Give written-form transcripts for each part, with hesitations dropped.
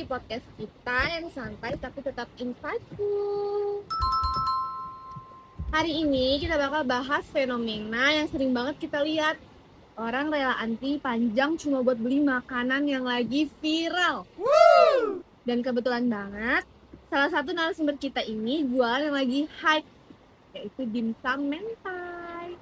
podcast kita yang santai tapi tetap insightful. Hari ini kita bakal bahas fenomena yang sering banget kita lihat. Orang rela antri panjang cuma buat beli makanan yang lagi viral. Dan kebetulan banget, salah satu narasumber kita ini jualan yang lagi hype, yaitu dimsum mentai.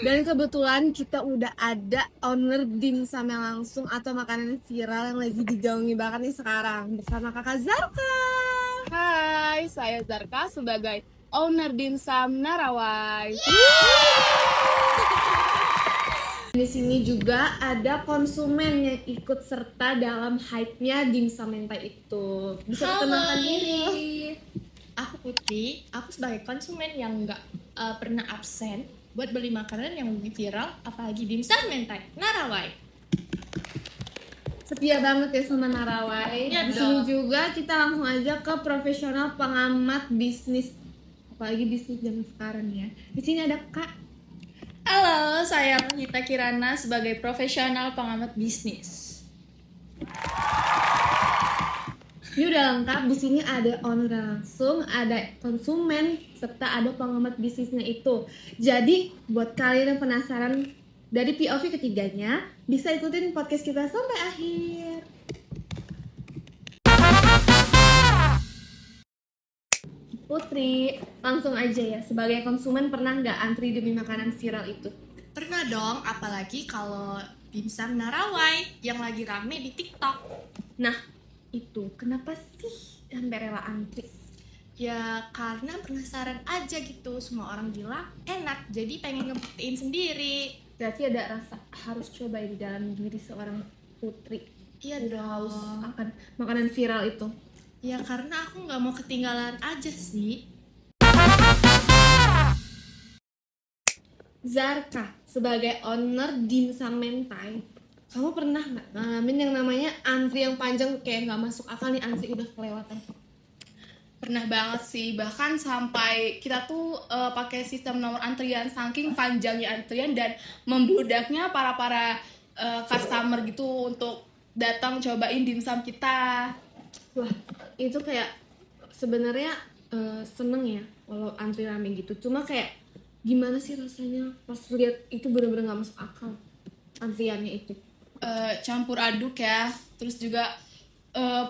Dan kebetulan kita udah ada owner dimsum yang langsung atau makanan viral yang lagi digaungi banget nih sekarang, bersama Kakak Zarka. Hai, saya Zarka sebagai owner dimsum Narawai. Di sini juga ada konsumen yang ikut serta dalam hype-nya dimsum mentai itu. Bisa perkenalkan diri. Aku Putri, aku sebagai konsumen yang nggak pernah absen buat beli makanan yang viral, apalagi dimsum mentai Narawai. Setia banget ya sama Narawai. Iya Di sini dong. juga kita langsung aja ke profesional pengamat bisnis, apalagi bisnis zaman sekarang ya. Di sini ada Kak. Halo, saya Gita Kirana sebagai profesional pengamat bisnis. Ini udah lengkap. Di sini ada owner langsung, ada konsumen, serta ada pengamat bisnisnya itu. Jadi buat kalian yang penasaran dari POV ketiganya, bisa ikutin podcast kita sampai akhir. Putri, langsung aja ya. Sebagai konsumen pernah nggak antri demi makanan viral itu? Pernah dong, apalagi kalau dimsum Narawai yang lagi rame di TikTok. Nah, itu kenapa sih sampai rela antri? Ya karena penasaran aja gitu, semua orang bilang enak, jadi pengen ngebuktiin sendiri. Berarti ada rasa harus coba di dalam diri seorang putri. Iya Haus dong. akan makanan viral itu. Ya karena aku nggak mau ketinggalan aja sih. Zarka, sebagai owner dimsum mentai, kamu pernah nggak ngalamin yang namanya antri yang panjang kayak nggak masuk akal nih, antri udah kelewatan? Pernah banget sih, bahkan sampai kita tuh pakai sistem nomor antrian, saking panjangnya antrian dan membludaknya para customer gitu untuk datang cobain dimsum kita. Wah, itu kayak sebenarnya seneng ya kalau antri rame gitu. Cuma kayak gimana sih rasanya pas lihat itu bener-bener nggak masuk akal antriannya itu. Campur aduk ya, terus juga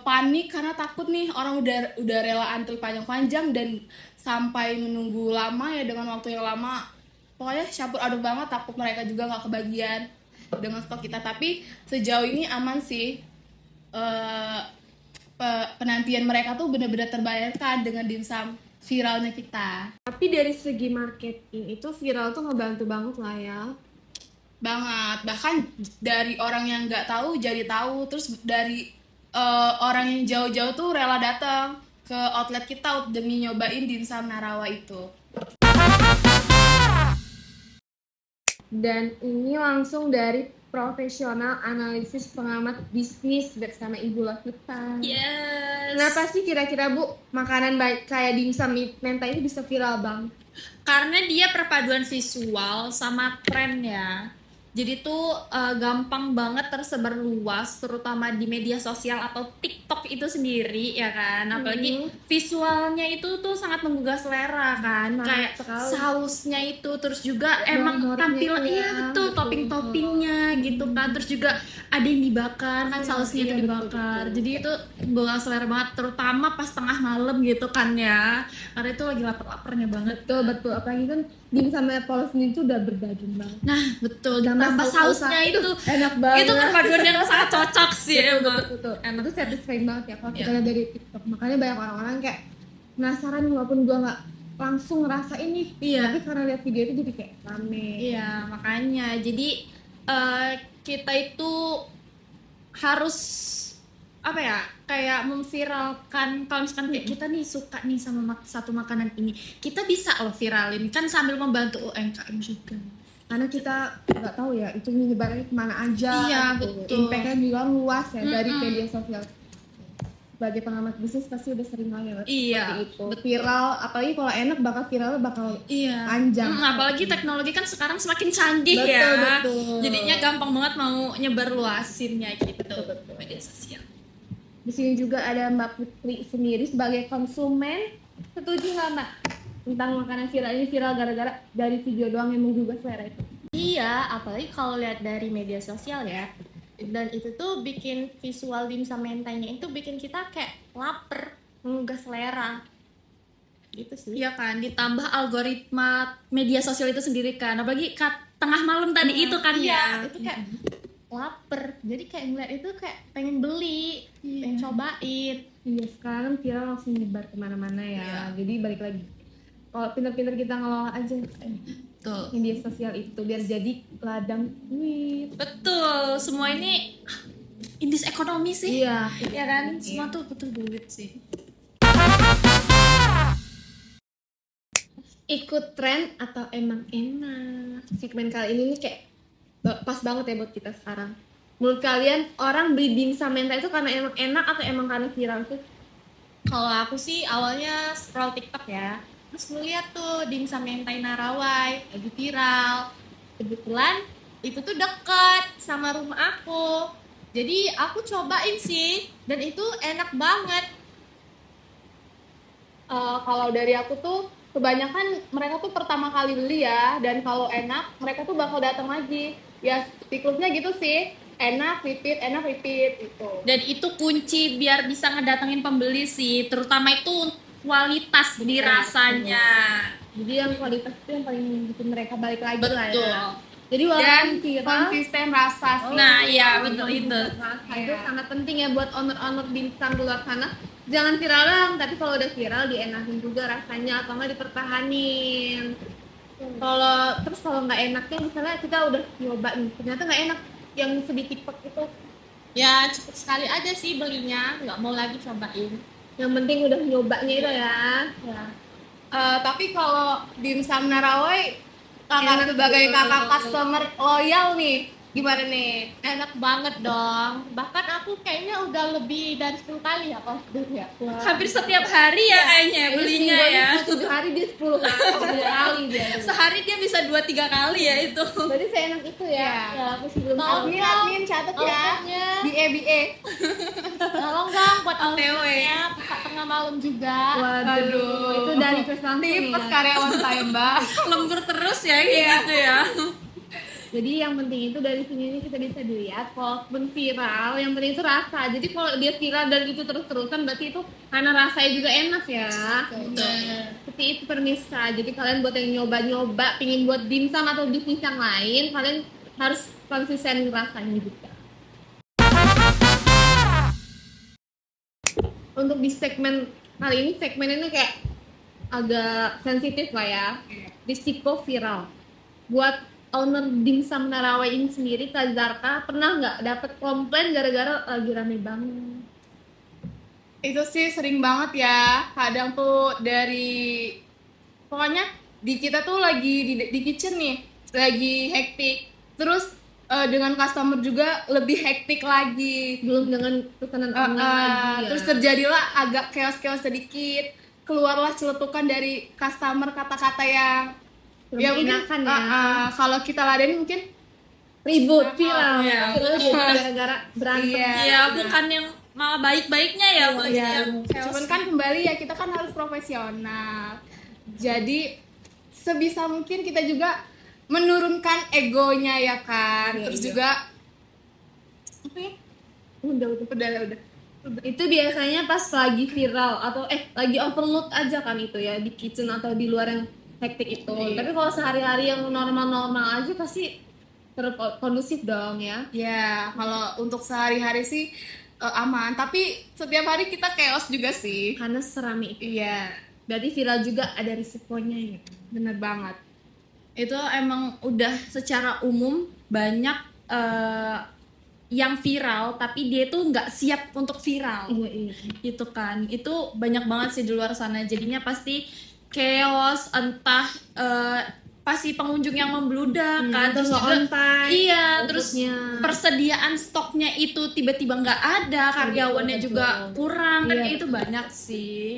panik karena takut nih orang udah rela antri panjang-panjang dan sampai menunggu lama ya dengan waktu yang lama. Pokoknya campur aduk banget, takut mereka juga nggak kebagian dengan stok kita. Tapi sejauh ini aman sih. Penantian mereka tuh benar-benar terbayarkan dengan dimsum viralnya kita. Tapi dari segi marketing itu viral tuh ngebantu banget lah ya. Banget, bahkan dari orang yang nggak tahu jadi tahu, terus dari orang yang jauh-jauh tuh rela datang ke outlet kita demi nyobain dimsum Narawai itu. Dan ini langsung dari profesional analisis pengamat bisnis bersama Ibu Lovita. Yes. Kenapa sih kira-kira Bu makanan baik kayak dimsum mentai ini bisa viral bang? Karena dia perpaduan visual sama tren ya. Jadi tuh gampang banget tersebar luas, terutama di media sosial atau TikTok itu sendiri ya kan. Apalagi visualnya itu tuh sangat menggugah selera kan. Menarik Kayak sekali. sausnya itu, terus juga emang Nomornya tampilan itu ya, iya betul, betul. topping-toppingnya gitu kan. Terus juga ada yang dibakar kan, sausnya Iya, itu dibakar. betul. Jadi itu menggugah selera banget, terutama pas tengah malam gitu kan ya. Karena itu lagi lapar-laparnya banget. Betul, apalagi kan dimsum polos ini tuh udah berdaging banget. Nah, betul. Tambah Ditambah saus sausnya saus. itu Enak banget. itu perpaduan yang sangat cocok sih emang. Betul. Itu satisfying banget ya kalau kita Iya. lihat dari TikTok. Makanya banyak orang-orang kayak penasaran walaupun gua nggak langsung ngerasain nih. Iya. Tapi karena lihat video itu jadi kayak rame. Iya, makanya jadi kita itu harus apa ya, kayak memviralkan. Kalau misalkan kayak kita nih suka nih sama satu makanan ini, kita bisa loh viralin kan sambil membantu UMKM juga. Karena kita nggak tahu ya itu menyebarnya kemana aja. Iya, gitu. betul. Impact-nya juga luas ya dari media sosial. sebagai pengamat bisnis pasti udah sering lah ya Iya, seperti itu. Viral, apalagi kalau enak bakal Iya. panjang. Apalagi teknologi kan sekarang semakin canggih Betul, ya. betul. Jadinya gampang banget mau nyebar luasinnya gitu. Betul. Media sosial. Di sini juga ada Mbak Putri sendiri sebagai konsumen, setuju nggak Mbak tentang makanan viral ini viral gara-gara dari video doang yang menggugah selera itu? Iya, apalagi kalau lihat dari media sosial ya. Dan itu tuh bikin visual dimsum mentainya itu bikin kita kayak lapar, menggugah selera. Gitu sih. Iya kan, ditambah algoritma media sosial itu sendiri kan. Apalagi tengah malam tadi itu kan ya. Itu kayak lapar. Jadi kayak ngeliat itu kayak pengen beli, pengen cobain. Iya, sekarang viral langsung nyebar kemana-mana ya. Jadi balik lagi, kalau pinter-pinter kita ngelola aja Betul. media sosial itu biar jadi ladang duit. Betul, semua ini indis ekonomi sih. Iya. Ya kan, semua tuh butuh duit sih. Ikut tren atau emang enak? Segmen kali ini nih kayak pas banget ya buat kita sekarang. Menurut kalian orang beli dimsum mentai itu karena emang enak atau emang karena viral tuh? Kalau aku sih awalnya scroll TikTok ya, terus ngeliat tuh dimsum mentai Narawai lagi viral. Kebetulan itu tuh deket sama rumah aku, jadi aku cobain sih dan itu enak banget. Kalau dari aku tuh kebanyakan mereka tuh pertama kali beli ya, dan kalau enak mereka tuh bakal datang lagi. Ya siklusnya gitu sih, enak repeat gitu. Dan itu kunci biar bisa ngedatengin pembeli sih, terutama itu kualitas di rasanya. Jadi yang kualitas itu yang paling bikin mereka balik lagi lah ya. Betul. Jadi Dan walaupun viral, konsisten rasa sih. Nah, iya betul itu. rasa itu sangat penting ya buat owner-owner dimsum di luar sana. Jangan viral doang, tapi kalau udah viral dienakin juga rasanya atau nggak dipertahanin. Kalau nggak enaknya misalnya kita udah nyoba nih, ternyata nggak enak yang sedikit pek itu. Ya cukup sekali aja sih belinya, nggak mau lagi cobain. Yang penting udah nyobanya itu ya. Tapi kalau dimsum Narawai, kakak Enak sebagai juga. kakak customer loyal nih, gimana nih? Enak banget dong, bahkan aku kayaknya udah lebih dari 10 kali ya order ya. Hampir setiap hari ya kayaknya belinya ya. 7 hari dia 10 kali dia. Sehari dia bisa 2-3 kali ya itu. Berarti seenak itu ya. Ya, aku sih belum tahu. Admin catat ya. BE. Tolong dong buat OTW. ownernya buka tengah malam juga. Waduh, itu dari pesan Tipes karyawan saya, Mbak. Lembur terus ya gitu ya. Jadi yang penting itu dari sini ini kita bisa dilihat walaupun viral, yang penting itu rasa. Jadi kalau dia viral dan itu terus-terusan berarti itu karena rasanya juga enak ya. Seperti itu permisa. Jadi kalian buat yang nyoba-nyoba, pingin buat dimsum atau bisnis yang lain, kalian harus konsisten rasanya juga. Untuk di segmen kali ini, segmen ini kayak agak sensitif lah ya. Risiko viral. Buat owner dimsum Narawai ini sendiri, Kak Zarka, pernah nggak dapet komplain gara-gara lagi rame banget? Itu sih sering banget ya. Kadang tuh dari pokoknya di kita tuh lagi di kitchen nih, lagi hektik. Terus dengan customer juga lebih hektik lagi. Belum dengan pesanan online lagi ya. Terus terjadilah agak chaos-chaos sedikit. Keluarlah celetukan dari customer kata-kata yang ya mungkin mengenakan ya. kalau kita ladenin mungkin Ribut viral Iya. terus jadi gara-gara berantem. Iya, bukan yang malah baik-baiknya ya, Iya, yang chaos. cuman kan kembali ya kita kan harus profesional. Jadi sebisa mungkin kita juga menurunkan egonya ya kan. Iya, Terus iya. juga Udah. Itu biasanya pas lagi viral atau lagi overload aja kan itu ya di kitchen atau di luar yang hektik itu. Iya. Tapi kalau sehari-hari yang normal-normal aja pasti kondusif dong ya. ya kalau untuk sehari-hari sih aman. Tapi setiap hari kita chaos juga sih. Karena serami itu. Iya, Berarti viral juga ada risikonya ya. bener banget. Itu emang udah secara umum banyak yang viral tapi dia tuh nggak siap untuk viral. Iya. Gitu kan, itu banyak banget sih di luar sana, jadinya pasti chaos, entah pasti pengunjung yang membludak kan, terus terus nggak juga on time. iya, terus outputnya. persediaan stoknya itu tiba-tiba nggak ada, karyawannya betul. juga kurang kan, Iya, kayak itu betul. banyak sih.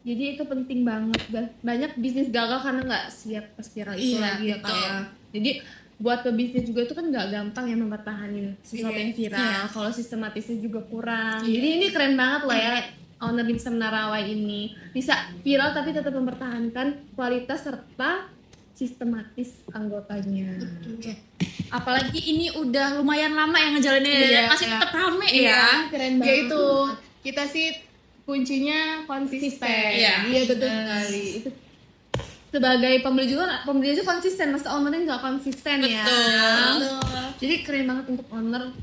Jadi itu penting banget, banyak bisnis gagal karena nggak siap pas viral itu Iya, lagi ya betul. kayak. Jadi buat pebisnis juga itu kan nggak gampang ya mempertahankan sesuatu yang viral. Iya. Kalau sistematisnya juga kurang. Iya. Jadi ini keren banget loh ya owner Dimsum Narawai ini bisa viral tapi tetap mempertahankan kualitas serta sistematis anggotanya. Apalagi ini udah lumayan lama yang ngejalanin, Iya, masih iya. tetap rame Iya. ya. Keren Ya banget. itu kita sih kuncinya konsisten. Iya. Betul sekali. Itu sebagai pembeli aja konsisten, masa ownernya nggak konsisten ya. Betul. Jadi keren banget untuk owner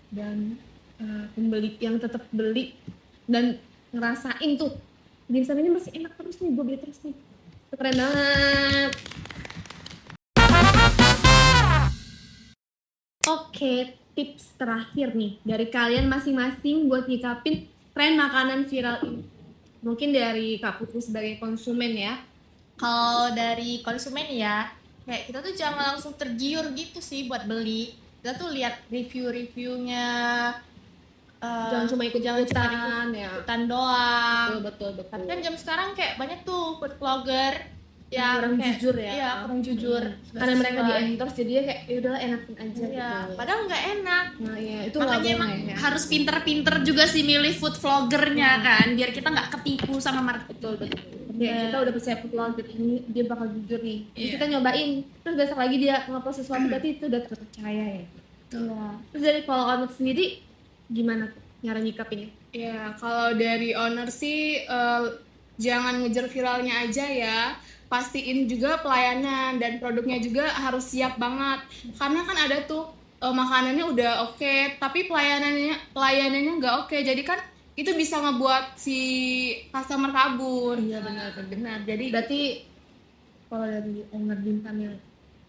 dan pembeli yang tetap beli dan ngerasain tuh dimsum ini masih enak terus nih, gue beli terus nih. Itu keren banget. Oke, tips terakhir nih dari kalian masing-masing buat nyikapin tren makanan viral ini. Mungkin dari Kak Putri sebagai konsumen ya. Kalau dari konsumen ya, kayak kita tuh jangan langsung tergiur gitu sih buat beli. Kita tuh lihat review-reviewnya, Jangan cuma jangan cuma ikut-ikutan ya. ikutan doang. Betul. Tapi kan jam sekarang kayak banyak tuh food vlogger yang Kurang kayak, jujur ya. Iya, kurang jujur. Karena mereka di endorse jadinya kayak ya udahlah enakin aja Iya, gitu. padahal nggak enak. Nah, iya itu Makanya nggak emang boleh ya. harus pinter-pinter juga sih milih food vloggernya kan, biar kita nggak ketipu sama marketing. Ya, kita udah percaya food vlogger ini dia bakal jujur nih. Jadi Iya. kita nyobain, terus besok lagi dia ngepost sesuatu berarti itu udah terpercaya ya. Iya. Terus dari kalau owner sendiri gimana tuh cara nyikapinnya? Ya, kalau dari owner sih jangan ngejar viralnya aja ya. Pastiin juga pelayanan dan produknya juga harus siap banget. Karena kan ada tuh makanannya udah oke, tapi pelayanannya nggak oke. Jadi kan itu bisa ngebuat si customer kabur. Iya benar. Jadi berarti kalau dari owner dimsum yang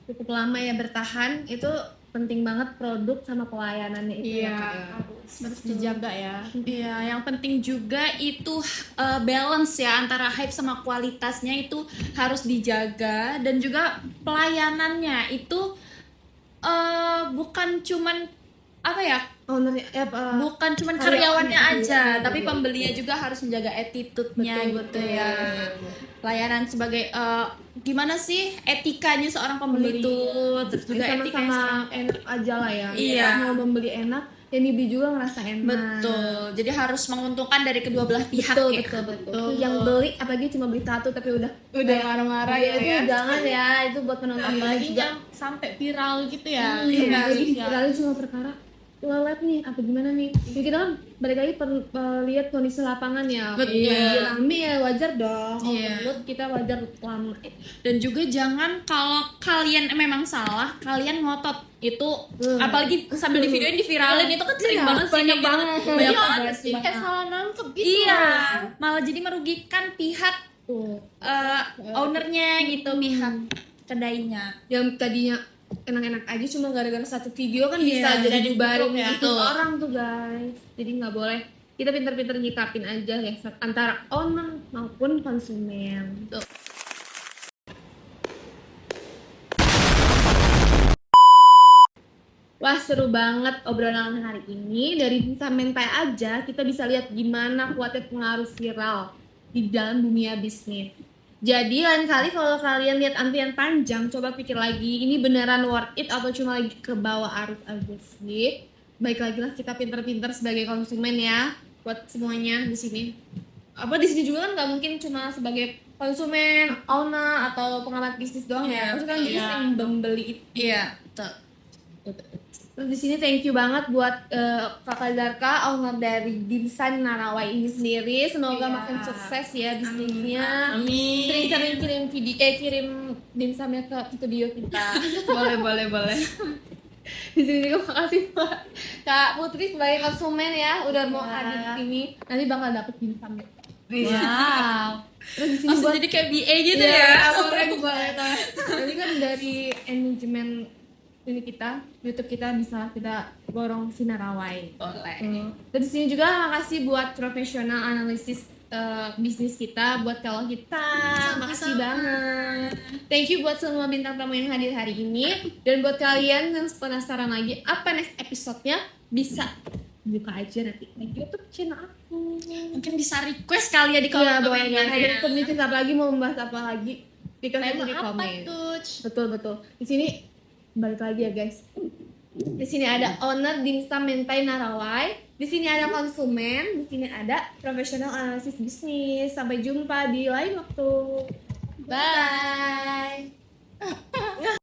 cukup lama ya bertahan itu penting banget produk sama pelayanannya itu Iya. ya Kak, ya. Harus dijaga ya. Iya, yang penting juga itu balance ya antara hype sama kualitasnya itu harus dijaga, dan juga pelayanannya itu bukan cuman apa ya, Ownernya bukan cuman karyawannya karyawannya aja, juga. tapi pembelinya juga harus menjaga attitude-nya gitu ya. Pelayanan sebagai gimana sih etikanya seorang pembeli itu, terus juga etikanya sama-sama enak aja lah ya. Iya. Kita mau membeli enak, yang dibeli juga ngerasa enak. betul. Jadi harus menguntungkan dari kedua belah pihak Betul, ya. betul. Yang beli apalagi cuma beli satu tapi udah Marah-marah ya, itu ya. jangan ya, itu buat penonton Apalagi juga. yang sampai viral gitu ya. Iya, jadi Iya. viralnya cuma perkara lelet nih, apa gimana nih? Ya, kita kan balik lagi lihat kondisi lapangan ya. Betul. Iya, rame ya wajar dong. Kalau Iya. menurut kita wajar lama. Dan juga jangan kalau kalian memang salah, kalian ngotot itu, apalagi sambil di videoin diviralin itu kan sering Iya, banget sih banyak kayak gitu. banget. Banyak Iya, banget sih. Kayak salah nangkep gitu. Iya, malah jadi merugikan pihak Tuh. ownernya gitu, pihak kedainya. Yang tadinya enak-enak aja cuma gara-gara satu video kan Iya, bisa jadi jadi bubarin buruk ya. itu orang tuh guys. Jadi nggak boleh, kita pinter-pinter nyikapin aja ya antara owner maupun konsumen. Wah seru banget obrolan hari ini. Dari Bisa Mentai aja kita bisa lihat gimana kuatnya pengaruh viral di dalam dunia bisnis. Jadi lain kali kalau kalian lihat antrian panjang, coba pikir lagi ini beneran worth it atau cuma lagi ke bawah arus aja sih. Baik lagi lah kita pinter-pinter sebagai konsumen ya buat semuanya di sini. Apa di sini juga kan nggak mungkin cuma sebagai konsumen, owner atau pengamat bisnis doang ya. Pasti kan juga Iya. sering membeli itu. Iya, betul. Terus di sini thank you banget buat Kakak Darka, owner dari Dimsum Narawai ini sendiri. Semoga Iya. makin sukses ya bisnisnya. Amin. Sering-sering kirim video, kirim dimsumnya ke studio kita. boleh. Di sini juga makasih buat Kak Putri sebagai konsumen ya, udah mau Iya. hadir di sini. Nanti bakal dapet dimsumnya. Wow. Terus di sini Langsung buat jadi kayak BA gitu Iya, ya. boleh. Nanti kan dari manajemen ini kita, YouTube kita bisa kita borong Sinarawai. Boleh. Dan di sini juga makasih buat profesional analisis bisnis kita, buat kalau kita. Makasih banget. Thank you buat semua bintang tamu yang hadir hari ini. Dan buat kalian yang penasaran lagi apa next episode-nya, bisa buka aja nanti di YouTube channel aku. Mungkin bisa request kali ya di kolom boleh. komentar Ada ya. pembicaraan apa lagi, mau membahas apa lagi? Dikasih Tema di apa komen. tuh? Betul. Di sini balik lagi ya guys. Di sini ada owner dimsum mentai Narawai. Di sini ada konsumen. Di sini ada profesional analisis bisnis. Sampai jumpa di lain waktu. Bye.